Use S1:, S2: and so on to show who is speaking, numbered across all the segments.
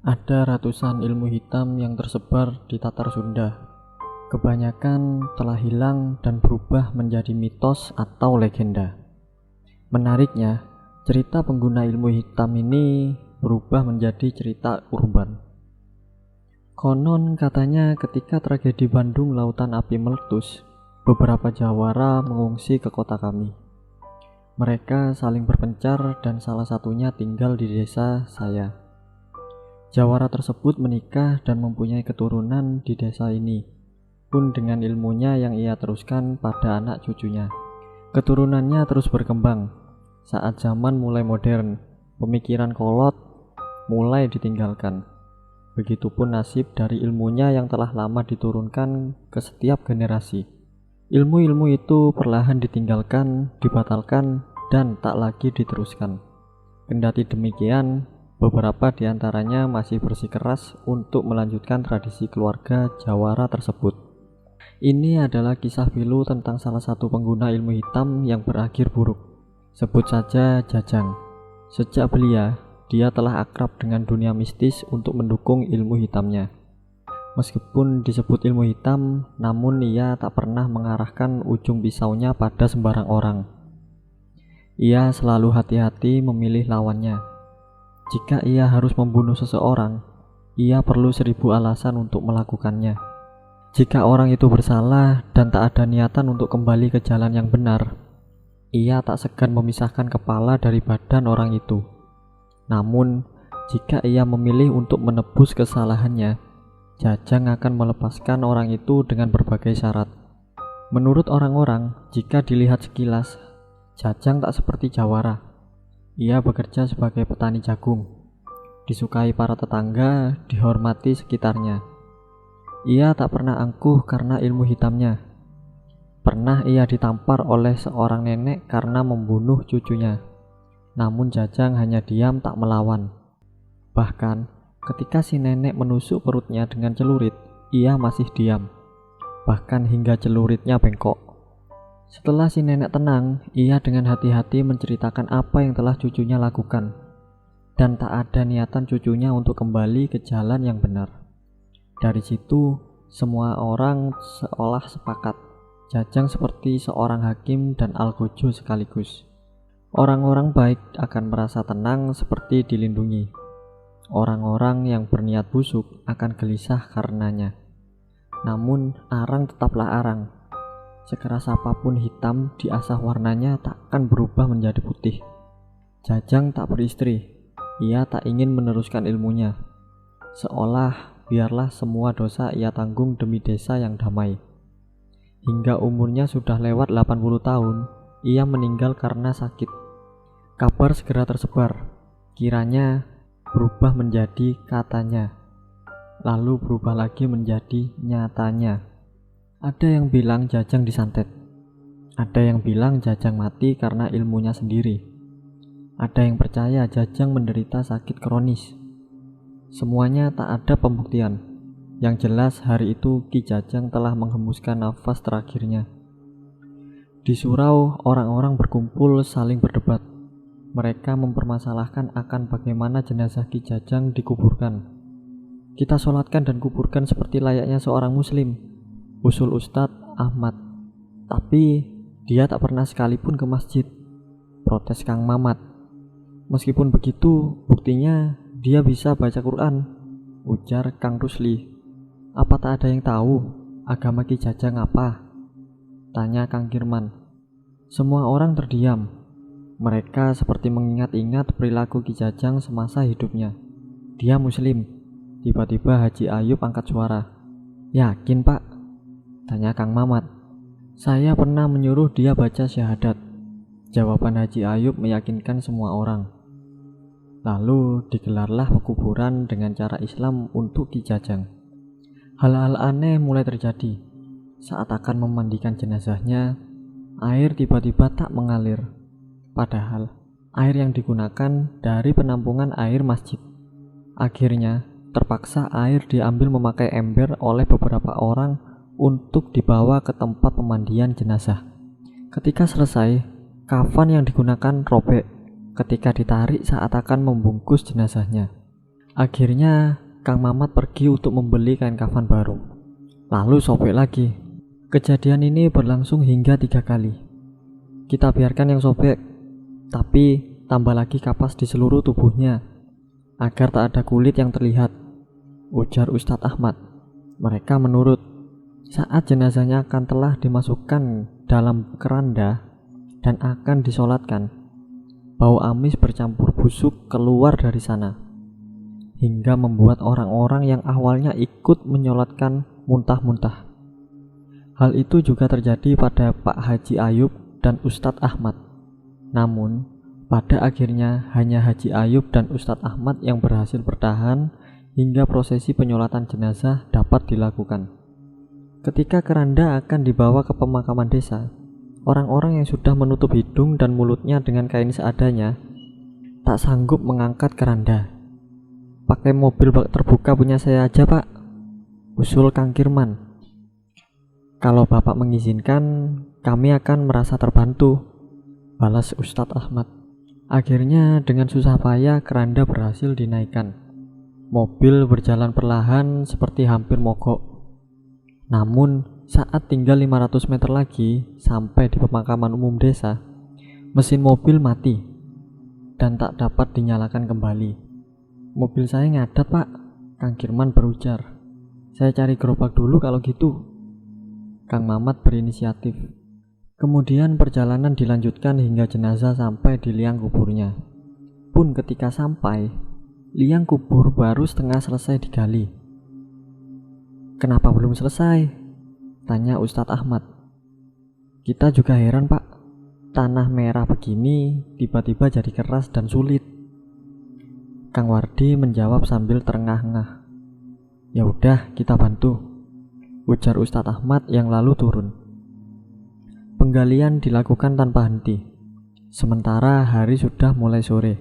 S1: Ada ratusan ilmu hitam yang tersebar di Tatar Sunda. Kebanyakan telah hilang dan berubah menjadi mitos atau legenda. Menariknya, cerita pengguna ilmu hitam ini berubah menjadi cerita urban. Konon katanya ketika tragedi Bandung Lautan Api meletus, beberapa jawara mengungsi ke kota kami. Mereka saling berpencar dan salah satunya tinggal di desa saya. Jawara tersebut menikah dan mempunyai keturunan di desa ini, pun dengan ilmunya yang ia teruskan pada anak cucunya. Keturunannya terus berkembang. Saat zaman mulai modern, pemikiran kolot mulai ditinggalkan. Begitupun nasib dari ilmunya yang telah lama diturunkan ke setiap generasi. Ilmu-ilmu itu perlahan ditinggalkan, dibatalkan, dan tak lagi diteruskan. Kendati demikian, beberapa di antaranya masih bersikeras untuk melanjutkan tradisi keluarga jawara tersebut. Ini adalah kisah pilu tentang salah satu pengguna ilmu hitam yang berakhir buruk. Sebut saja Jajang. Sejak belia, dia telah akrab dengan dunia mistis untuk mendukung ilmu hitamnya. Meskipun disebut ilmu hitam, namun ia tak pernah mengarahkan ujung pisaunya pada sembarang orang. Ia selalu hati-hati memilih lawannya. Jika ia harus membunuh seseorang, ia perlu 1000 alasan untuk melakukannya. Jika orang itu bersalah dan tak ada niatan untuk kembali ke jalan yang benar, ia tak segan memisahkan kepala dari badan orang itu. Namun, jika ia memilih untuk menebus kesalahannya, Jajang akan melepaskan orang itu dengan berbagai syarat. Menurut orang-orang, jika dilihat sekilas, Jajang tak seperti jawara. Ia bekerja sebagai petani jagung, disukai para tetangga, dihormati sekitarnya. Ia tak pernah angkuh karena ilmu hitamnya. Pernah ia ditampar oleh seorang nenek karena membunuh cucunya. Namun Jajang hanya diam tak melawan. Bahkan ketika si nenek menusuk perutnya dengan celurit, ia masih diam. Bahkan hingga celuritnya bengkok. Setelah si nenek tenang, ia dengan hati-hati menceritakan apa yang telah cucunya lakukan. Dan tak ada niatan cucunya untuk kembali ke jalan yang benar. Dari situ, semua orang seolah sepakat. Jajang seperti seorang hakim dan algojo sekaligus. Orang-orang baik akan merasa tenang seperti dilindungi. Orang-orang yang berniat busuk akan gelisah karenanya. Namun, arang tetaplah arang. Sekeras apapun hitam diasah warnanya takkan berubah menjadi putih. Jajang tak beristri. Ia tak ingin meneruskan ilmunya. Seolah biarlah semua dosa ia tanggung demi desa yang damai. Hingga umurnya sudah lewat 80 tahun, ia meninggal karena sakit. Kabar segera tersebar. Kiranya berubah menjadi katanya. Lalu berubah lagi menjadi nyatanya. Ada yang bilang Jajang disantet. Ada yang bilang Jajang mati karena ilmunya sendiri. Ada yang percaya Jajang menderita sakit kronis. Semuanya tak ada pembuktian. Yang jelas hari itu Ki Jajang telah menghembuskan nafas terakhirnya. Di surau, orang-orang berkumpul saling berdebat. Mereka mempermasalahkan akan bagaimana jenazah Ki Jajang dikuburkan. Kita sholatkan dan kuburkan seperti layaknya seorang muslim, usul Ustadz Ahmad. Tapi dia tak pernah sekalipun ke masjid, protes Kang Mamat. Meskipun begitu, buktinya dia bisa baca Quran, ujar Kang Rusli. Apa tak ada yang tahu agama Ki Jajang apa? Tanya Kang Kirman. Semua orang terdiam. Mereka seperti mengingat-ingat perilaku Ki Jajang semasa hidupnya. Dia muslim. Tiba-tiba Haji Ayub angkat suara. Yakin Pak? Tanya Kang Mamat. Saya pernah menyuruh dia baca syahadat. Jawaban Haji Ayub meyakinkan semua orang. Lalu digelarlah kuburan dengan cara Islam untuk Ki Jajang. Hal-hal aneh mulai terjadi. Saat akan memandikan jenazahnya, air tiba-tiba tak mengalir. Padahal air yang digunakan dari penampungan air masjid. Akhirnya terpaksa air diambil memakai ember oleh beberapa orang untuk dibawa ke tempat pemandian jenazah. Ketika selesai, kafan yang digunakan robek ketika ditarik saat akan membungkus jenazahnya. Akhirnya Kang Mamat pergi untuk membeli kain kafan baru. Lalu sobek lagi. Kejadian ini berlangsung hingga 3 kali. Kita biarkan yang sobek, tapi tambah lagi kapas di seluruh tubuhnya agar tak ada kulit yang terlihat, ujar Ustadz Ahmad. Mereka menurut. Saat jenazahnya akan telah dimasukkan dalam keranda dan akan disolatkan, bau amis bercampur busuk keluar dari sana, hingga membuat orang-orang yang awalnya ikut menyolatkan muntah-muntah. Hal itu juga terjadi pada Pak Haji Ayub dan Ustadz Ahmad. Namun, pada akhirnya hanya Haji Ayub dan Ustadz Ahmad yang berhasil bertahan hingga prosesi penyolatan jenazah dapat dilakukan. Ketika keranda akan dibawa ke pemakaman desa, orang-orang yang sudah menutup hidung dan mulutnya dengan kain seadanya tak sanggup mengangkat keranda. "Pakai mobil bak terbuka punya saya aja, Pak," usul Kang Kirman. "Kalau Bapak mengizinkan, kami akan merasa terbantu," balas Ustadz Ahmad. Akhirnya dengan susah payah keranda berhasil dinaikkan. Mobil berjalan perlahan seperti hampir mogok. Namun saat tinggal 500 meter lagi sampai di pemakaman umum desa, mesin mobil mati dan tak dapat dinyalakan kembali. "Mobil saya ngadat, Pak," Kang Kirman berujar. "Saya cari gerobak dulu kalau gitu." Kang Mamat berinisiatif. Kemudian perjalanan dilanjutkan hingga jenazah sampai di liang kuburnya. Pun ketika sampai, liang kubur baru setengah selesai digali. "Kenapa belum selesai?" tanya Ustadz Ahmad. "Kita juga heran, Pak. Tanah merah begini tiba-tiba jadi keras dan sulit." Kang Wardi menjawab sambil terengah-engah. "Ya udah, kita bantu," ujar Ustadz Ahmad yang lalu turun. Penggalian dilakukan tanpa henti. Sementara hari sudah mulai sore.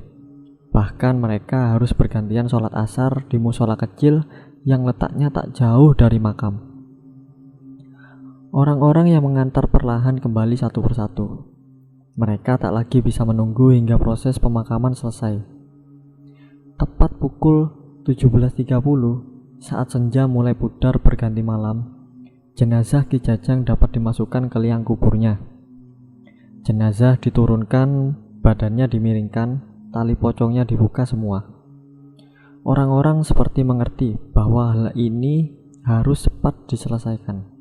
S1: Bahkan mereka harus bergantian sholat asar di musola kecil yang letaknya tak jauh dari makam. Orang-orang yang mengantar perlahan kembali satu persatu. Mereka tak lagi bisa menunggu hingga proses pemakaman selesai. Tepat pukul 17.30, saat senja mulai pudar berganti malam, jenazah Ki Jajang dapat dimasukkan ke liang kuburnya. Jenazah diturunkan, badannya dimiringkan, tali pocongnya dibuka semua. Orang-orang seperti mengerti bahwa hal ini harus cepat diselesaikan.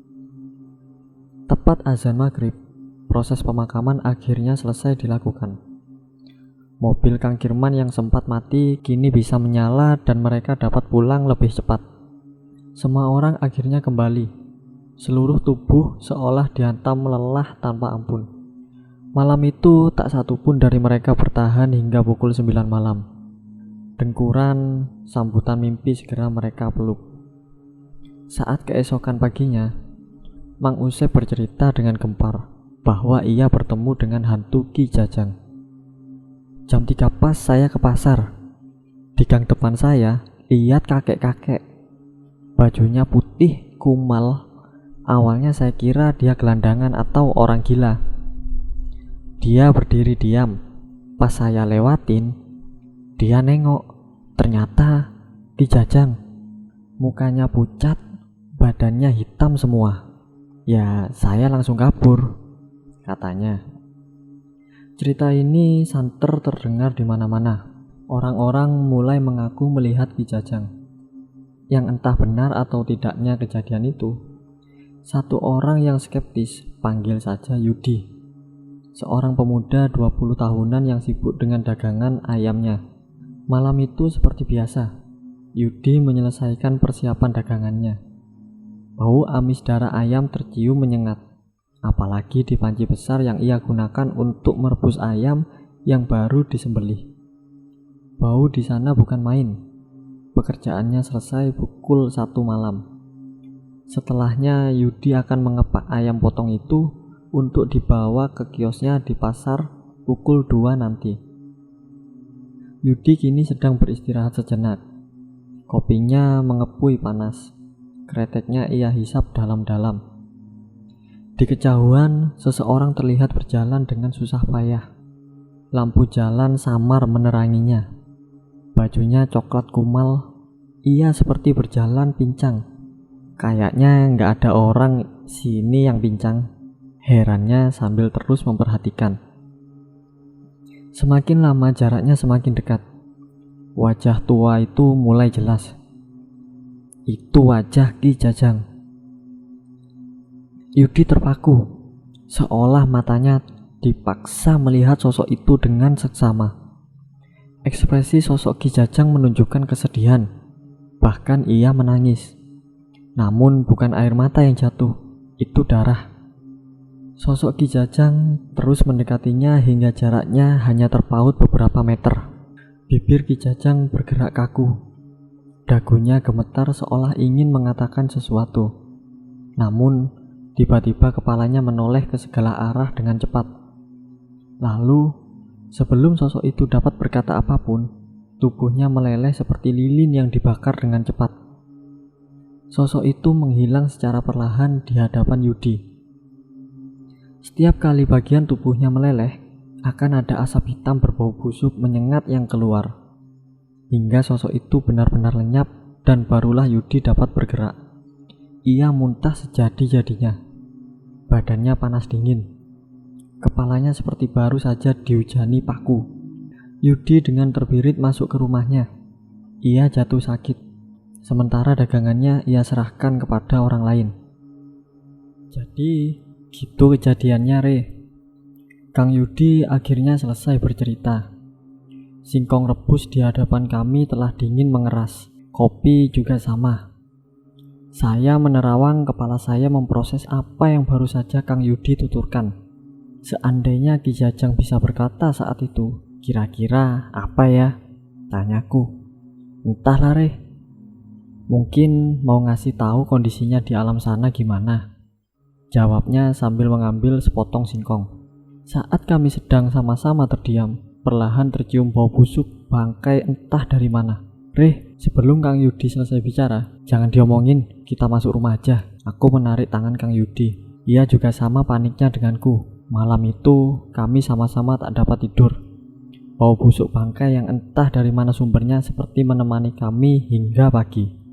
S1: Tepat azan maghrib, proses pemakaman akhirnya selesai dilakukan. Mobil Kang Kirman yang sempat mati kini bisa menyala dan mereka dapat pulang lebih cepat. Semua orang akhirnya kembali. Seluruh tubuh seolah dihantam lelah tanpa ampun. Malam itu tak satupun dari mereka bertahan hingga pukul 9 malam. Dengkuran, sambutan mimpi segera mereka peluk. Saat keesokan paginya, Mang Usep bercerita dengan gempar bahwa ia bertemu dengan hantu Ki Jajang. "Jam 3 pas saya ke pasar. Di gang depan saya, lihat kakek-kakek. Bajunya putih, kumal. Awalnya saya kira dia gelandangan atau orang gila. Dia berdiri diam. Pas saya lewatin, dia nengok, ternyata Ki Jajang. Mukanya pucat, badannya hitam semua. Ya, saya langsung kabur," katanya. Cerita ini santer terdengar di mana-mana. Orang-orang mulai mengaku melihat Ki Jajang. Yang entah benar atau tidaknya kejadian itu, satu orang yang skeptis, panggil saja Yudi, seorang pemuda 20 tahunan yang sibuk dengan dagangan ayamnya. Malam itu seperti biasa, Yudi menyelesaikan persiapan dagangannya. Bau amis darah ayam tercium menyengat, apalagi di panci besar yang ia gunakan untuk merebus ayam yang baru disembelih. Bau di sana bukan main. Pekerjaannya selesai pukul 1 malam. Setelahnya Yudi akan mengepak ayam potong itu untuk dibawa ke kiosnya di pasar pukul 2 nanti. Yudi kini sedang beristirahat sejenak. Kopinya mengepui panas. Kreteknya ia hisap dalam-dalam. Di kejauhan, seseorang terlihat berjalan dengan susah payah. Lampu jalan samar meneranginya. Bajunya coklat kumal, Ia seperti berjalan pincang. Kayaknya nggak ada orang sini yang pincang, herannya sambil terus memperhatikan. Semakin lama jaraknya semakin dekat. Wajah tua itu mulai jelas. Itu wajah Ki Jajang. Yudi terpaku, seolah matanya dipaksa melihat sosok itu dengan seksama. Ekspresi sosok Ki Jajang menunjukkan kesedihan, bahkan ia menangis. Namun bukan air mata yang jatuh, itu darah. Sosok Ki Jajang terus mendekatinya hingga jaraknya hanya terpaut beberapa meter. Bibir Ki Jajang bergerak kaku. Dagunya gemetar seolah ingin mengatakan sesuatu. Namun, tiba-tiba kepalanya menoleh ke segala arah dengan cepat. Lalu, sebelum sosok itu dapat berkata apapun, tubuhnya meleleh seperti lilin yang dibakar dengan cepat. Sosok itu menghilang secara perlahan di hadapan Yudi. Setiap kali bagian tubuhnya meleleh, akan ada asap hitam berbau busuk menyengat yang keluar. Hingga sosok itu benar-benar lenyap dan barulah Yudi dapat bergerak. Ia muntah sejadi-jadinya. Badannya panas dingin. Kepalanya seperti baru saja dihujani paku. Yudi dengan terbirit masuk ke rumahnya. Ia jatuh sakit. Sementara dagangannya ia serahkan kepada orang lain. Jadi, gitu kejadiannya, Re. Kang Yudi akhirnya selesai bercerita. Singkong rebus di hadapan kami telah dingin mengeras. Kopi juga sama. Saya menerawang, kepala saya memproses apa yang baru saja Kang Yudi tuturkan. Seandainya Ki Jajang bisa berkata saat itu, kira-kira apa ya? Tanyaku. Entahlah, Re. Mungkin mau ngasih tahu kondisinya di alam sana gimana? Jawabnya sambil mengambil sepotong singkong. Saat kami sedang sama-sama terdiam, perlahan tercium bau busuk bangkai entah dari mana. Reh, sebelum Kang Yudi selesai bicara, jangan diomongin, kita masuk rumah aja. Aku menarik tangan Kang Yudi. Ia juga sama paniknya denganku. Malam itu, kami sama-sama tak dapat tidur. Bau busuk bangkai yang entah dari mana sumbernya seperti menemani kami hingga pagi.